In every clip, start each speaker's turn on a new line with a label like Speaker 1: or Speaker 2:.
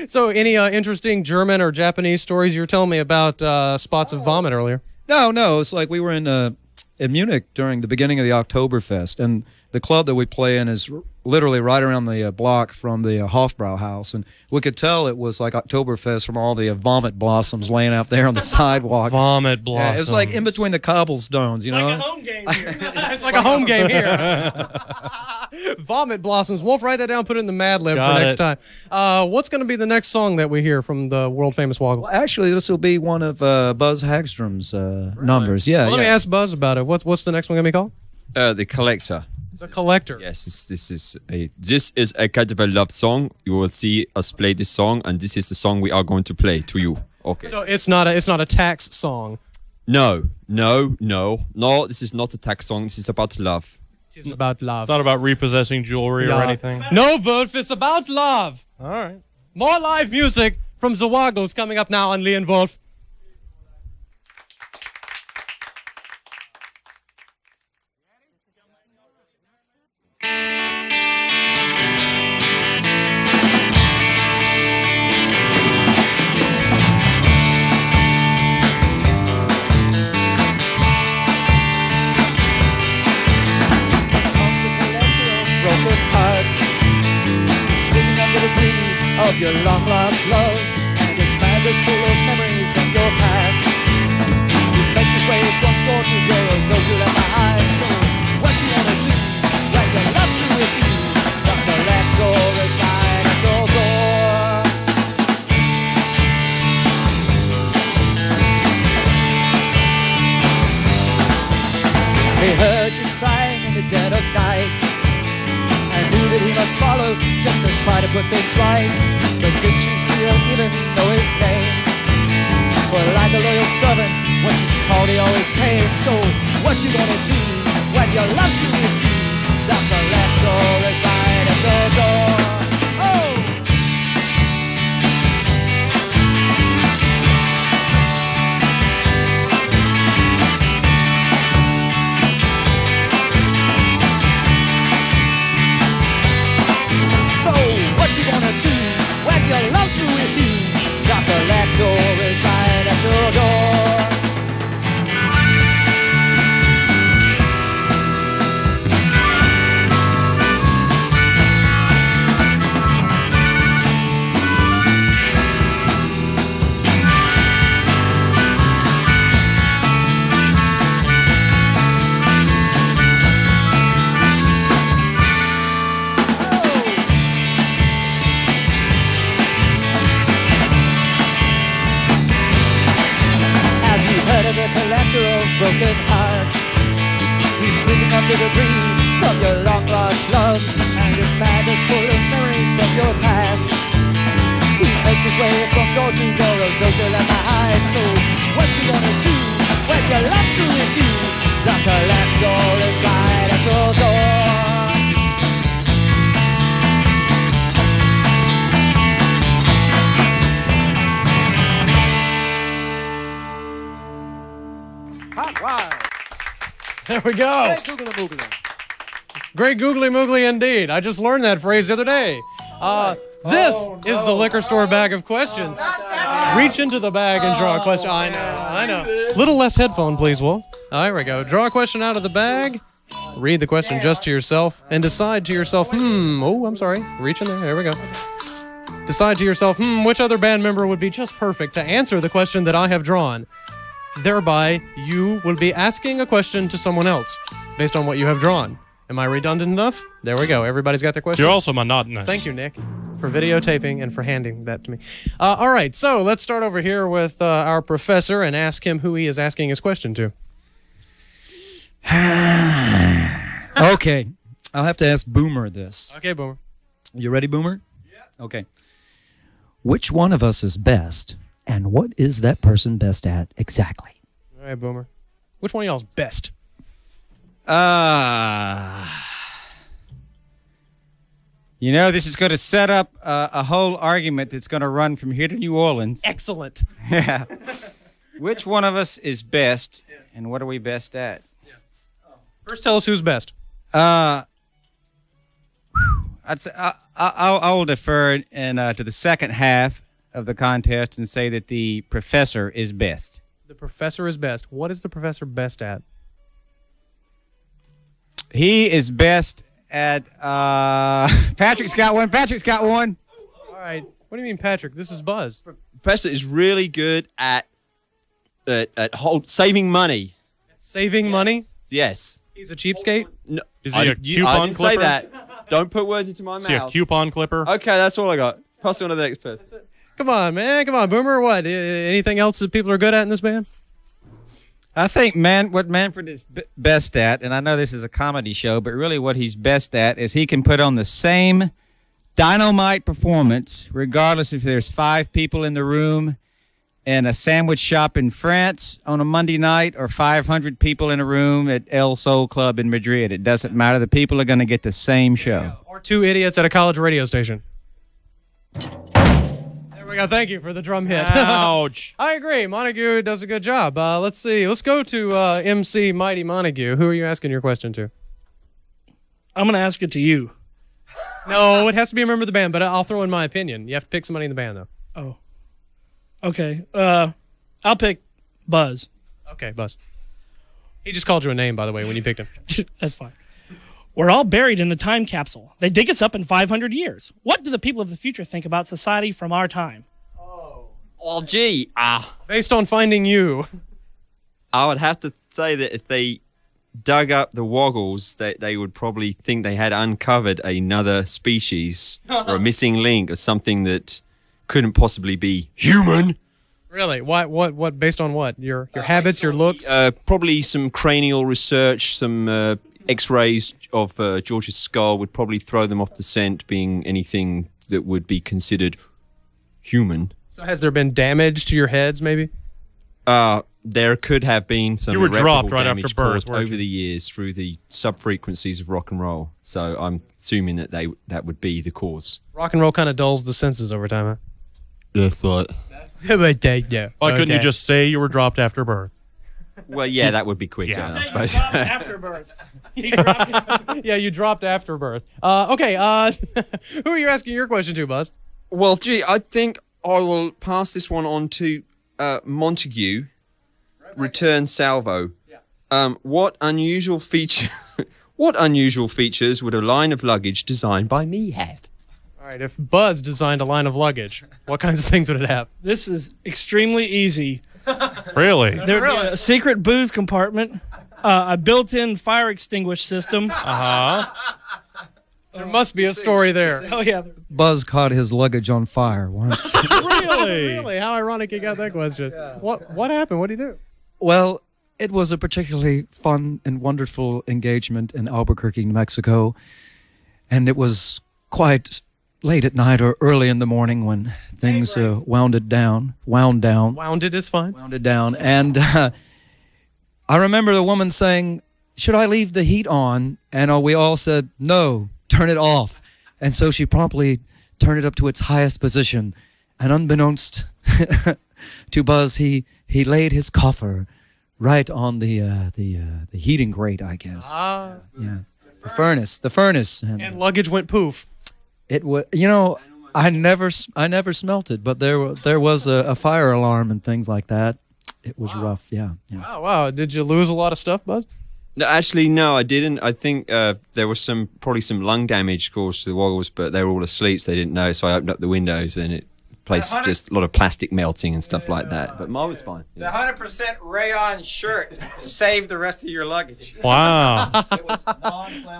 Speaker 1: So, any interesting German or Japanese stories? You were telling me about spots of vomit earlier.
Speaker 2: No. It's like we were in Munich during the beginning of the Oktoberfest, and the club that we play in is literally right around the block from the Hofbrauhaus, and we could tell it was like Oktoberfest from all the vomit blossoms laying out there on the sidewalk.
Speaker 1: Vomit blossoms.
Speaker 2: Yeah, it's like in between the cobblestones, you know?
Speaker 3: Like a home game here.
Speaker 1: It's like a home game here. Vomit blossoms. Wolf, write that down, put it in the Mad Lib for next time. What's going to be the next song that we hear from the world-famous Woggles?
Speaker 2: Well, actually, this will be one of Buzz Hagstrom's numbers. Yeah,
Speaker 1: Let me ask Buzz about it. What's the next one going to be called?
Speaker 4: The Collector.
Speaker 1: The Collector.
Speaker 4: Yes, this is a kind of a love song. You will see us play this song, and this is the song we are going to play to you. Okay.
Speaker 1: So it's not a tax song.
Speaker 4: No. This is not a tax song. This is about love.
Speaker 1: It's about love.
Speaker 3: It's not about repossessing jewelry or anything.
Speaker 1: No, Wolf, it's about love.
Speaker 3: All right.
Speaker 1: More live music from the Woggles coming up now on Lee and Wolfe.
Speaker 5: Of your long lost love, and his mind is full of memories from your past. He makes his way from door to door of those who left behind. So what you wanna do when your love's through with you? The collector is right at your door. He heard you crying in the dead of night, and knew that he must follow just to try to put things right. But did she still even know his name? For like a loyal servant, when she called he always came. So what you gonna do when your love's through with you? The collector is right at your door. Oh! What you gonna do when your love's through with you? The collector is right at your door. Broken hearts. He's sweeping up the debris from your long lost love, and his bag is full of memories from your past. He makes his way from door to door of those who left behind. So what you gonna do when your love's through with you? The collector is right at your door.
Speaker 1: There we go.
Speaker 5: Great googly moogly.
Speaker 1: Great googly moogly indeed. I just learned that phrase the other day. This is the liquor store bag of questions. Reach into the bag and draw a question. I know. Little less headphone, please, Wolf. There we go. Draw a question out of the bag. Read the question just to yourself and decide to yourself, I'm sorry. Reach in there. There we go. Decide to yourself, which other band member would be just perfect to answer the question that I have drawn. Thereby, you will be asking a question to someone else based on what you have drawn. Am I redundant enough? There we go. Everybody's got their question.
Speaker 3: You're also monotonous.
Speaker 1: Thank you, Nick, for videotaping and for handing that to me. All right, so let's start over here with our professor and ask him who he is asking his question to.
Speaker 2: Okay, I'll have to ask Boomer this.
Speaker 1: Okay, Boomer.
Speaker 2: You ready, Boomer? Yeah. Okay. Which one of us is best, and what is that person best at exactly?
Speaker 1: All right, Boomer. Which one of y'all's best?
Speaker 6: You know, this is going to set up a whole argument that's going to run from here to New Orleans.
Speaker 1: Excellent.
Speaker 6: Yeah. Which one of us is best, and what are we best at?
Speaker 1: First, tell us who's best.
Speaker 6: I I'd say I will defer to the second half of the contest and say that the professor is best.
Speaker 1: The professor is best. What is the professor best at?
Speaker 6: He is best at. Patrick's got one. Patrick's got one.
Speaker 1: All right. What do you mean, Patrick? This is Buzz.
Speaker 4: Professor is really good at saving money.
Speaker 1: Saving money?
Speaker 4: Yes.
Speaker 1: He's a cheapskate?
Speaker 4: No,
Speaker 3: Is he a
Speaker 4: I
Speaker 3: coupon
Speaker 4: didn't
Speaker 3: clipper?
Speaker 4: say that. Don't put words into my
Speaker 3: Is he a
Speaker 4: mouth.
Speaker 3: coupon clipper?
Speaker 4: Okay, that's all I got. Pass it on to the next person.
Speaker 1: Come on, man. Come on, Boomer. What? Anything else that people are good at in this band?
Speaker 6: I think what Manfred is best at, and I know this is a comedy show, but really what he's best at is he can put on the same dynamite performance, regardless if there's 5 people in the room in a sandwich shop in France on a Monday night or 500 people in a room at El Sol Club in Madrid. It doesn't matter. The people are going to get the same show.
Speaker 1: Or 2 idiots at a college radio station. There we go. Thank you for the drum hit.
Speaker 3: Ouch.
Speaker 1: I agree. Montague does a good job. Let's see. Let's go to MC Mighty Montague. Who are you asking your question to?
Speaker 7: I'm going to ask it to you.
Speaker 1: No, it has to be a member of the band, but I'll throw in my opinion. You have to pick somebody in the band, though.
Speaker 7: Oh. Okay. I'll pick Buzz.
Speaker 1: Okay, Buzz. He just called you a name, by the way, when you picked him.
Speaker 7: That's fine. We're all buried in a time capsule. They dig us up in 500 years. What do the people of the future think about society from our time?
Speaker 4: Oh, gee.
Speaker 1: Based on finding you.
Speaker 4: I would have to say that if they dug up the Woggles, they would probably think they had uncovered another species or a missing link or something that couldn't possibly be human.
Speaker 1: Really? What? Based on what? Your habits, your looks?
Speaker 4: Probably some cranial research, some X-rays of George's skull would probably throw them off the scent, being anything that would be considered human.
Speaker 1: So has there been damage to your heads, maybe?
Speaker 4: There could have been some
Speaker 3: You were dropped
Speaker 4: irreparable
Speaker 3: right
Speaker 4: damage
Speaker 3: after birth,
Speaker 4: caused
Speaker 3: weren't
Speaker 4: over
Speaker 3: you?
Speaker 4: the years through the sub-frequencies of rock and roll. So I'm assuming that that would be the cause.
Speaker 1: Rock and roll kind of dulls the senses over time, huh?
Speaker 4: That's right.
Speaker 3: Why couldn't you just say you were dropped after birth?
Speaker 4: Well, yeah, that would be quicker,
Speaker 3: Yeah.
Speaker 4: I suppose.
Speaker 7: After birth. He dropped
Speaker 1: Yeah, you dropped after birth. Okay, who are you asking your question to, Buzz?
Speaker 4: Well, gee, I think I will pass this one on to Montague. Return salvo. What unusual features would a line of luggage designed by me have?
Speaker 1: All right, if Buzz designed a line of luggage, what kinds of things would it have?
Speaker 7: This is extremely easy.
Speaker 3: Really?
Speaker 7: There would be a secret booze compartment, a built-in fire extinguish system.
Speaker 1: There must be a story there.
Speaker 7: Oh, yeah.
Speaker 2: Buzz caught his luggage on fire once.
Speaker 3: Really?
Speaker 1: Really? How ironic you got that question. What happened? What did he do?
Speaker 2: Well, it was a particularly fun and wonderful engagement in Albuquerque, New Mexico. And it was quite late at night or early in the morning when things wound down.
Speaker 1: Wounded is fine.
Speaker 2: Wound it down. And I remember the woman saying, "Should I leave the heat on?" And we all said, "No, turn it off." And so she promptly turned it up to its highest position. And unbeknownst to Buzz, he laid his coffer right on the heating grate, I guess. Yeah, the furnace,
Speaker 1: And luggage went poof.
Speaker 2: it was. I never smelt it, but there was a fire alarm and things like that. It was rough. Yeah.
Speaker 1: Oh, wow. Did you lose a lot of stuff, Buzz?
Speaker 4: No, actually, no, I didn't. I think there was probably some lung damage caused to the Woggles, but they were all asleep, so they didn't know. So I opened up the windows, and it placed just a lot of plastic melting and stuff like that. But mine was fine.
Speaker 6: The 100% rayon shirt saved the rest of your luggage.
Speaker 3: Wow.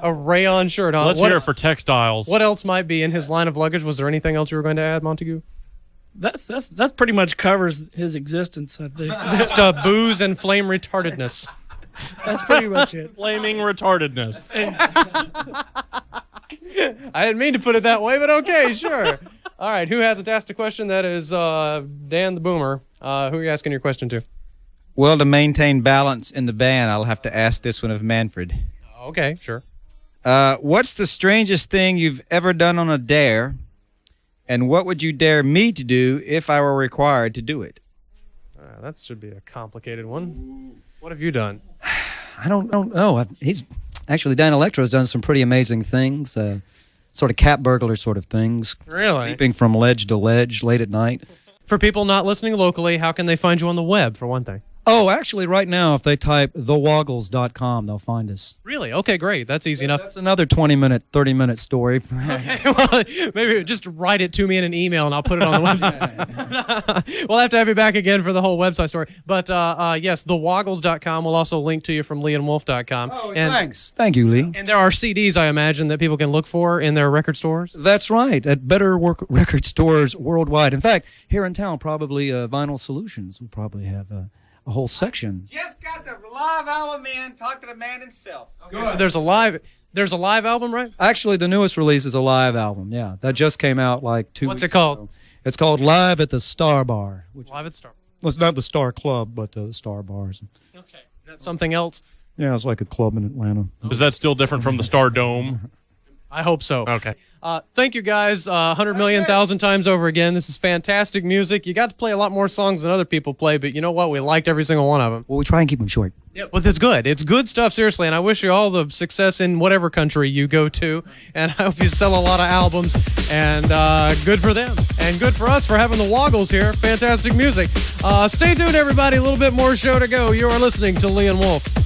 Speaker 1: A rayon shirt, huh?
Speaker 3: Let's hear it for textiles.
Speaker 1: What else might be in his line of luggage? Was there anything else you were going to add, Montague?
Speaker 7: That's pretty much covers his existence, I think.
Speaker 1: Just booze and flame retardedness.
Speaker 7: That's pretty much it.
Speaker 3: Flaming retardedness.
Speaker 1: I didn't mean to put it that way, but okay, sure. All right, who hasn't asked a question? That is Dan the Boomer. Who are you asking your question to?
Speaker 6: Well, to maintain balance in the band, I'll have to ask this one of Manfred.
Speaker 1: Okay, sure.
Speaker 6: What's the strangest thing you've ever done on a dare, and what would you dare me to do if I were required to do it?
Speaker 1: That should be a complicated one. What have you done?
Speaker 2: I don't know. He's actually Dan Electro's done some pretty amazing things. sort of cat burglar sort of things.
Speaker 1: Really?
Speaker 2: Leaping from ledge to ledge late at night.
Speaker 1: For people not listening locally, how can they find you on the web, for one thing?
Speaker 2: Oh, actually, right now, if they type thewoggles.com, they'll find us.
Speaker 1: Really? Okay, great. That's easy enough.
Speaker 2: That's another 20-minute, 30-minute story.
Speaker 1: Okay, well, maybe just write it to me in an email and I'll put it on the website. We'll have to have you back again for the whole website story. But yes, thewoggles.com will also link to you from leeandwolfe.com.
Speaker 2: Oh, thanks. Thank you, Lee.
Speaker 1: And there are CDs, I imagine, that people can look for in their record stores.
Speaker 2: That's right, at better record stores worldwide. In fact, here in town, probably Vinyl Solutions will probably have a whole section.
Speaker 6: Just got the live album in. Talk to the man himself.
Speaker 1: Okay, so there's a live album, right?
Speaker 2: Actually, the newest release is a live album. Yeah, that just came out like 2 weeks
Speaker 1: What's it called?
Speaker 2: ago. It's called Live at the Star Bar.
Speaker 1: Live at Star.
Speaker 2: Well, it's not the Star Club, but the Star Bars.
Speaker 1: Okay. Is that something else?
Speaker 2: Yeah, it's like a club in Atlanta.
Speaker 3: Is that still different from the Star Dome?
Speaker 1: I hope so.
Speaker 3: Okay.
Speaker 1: Thank you guys 100 million thousand times over again. This is fantastic music. You got to play a lot more songs than other people play, but you know what? We liked every single one of them.
Speaker 2: Well, we try and keep them short.
Speaker 1: Yeah, well, it's good. It's good stuff, seriously, and I wish you all the success in whatever country you go to, and I hope you sell a lot of albums, and good for them, and good for us for having the Woggles here. Fantastic music. Stay tuned, everybody. A little bit more show to go. You are listening to Lee and Wolfe.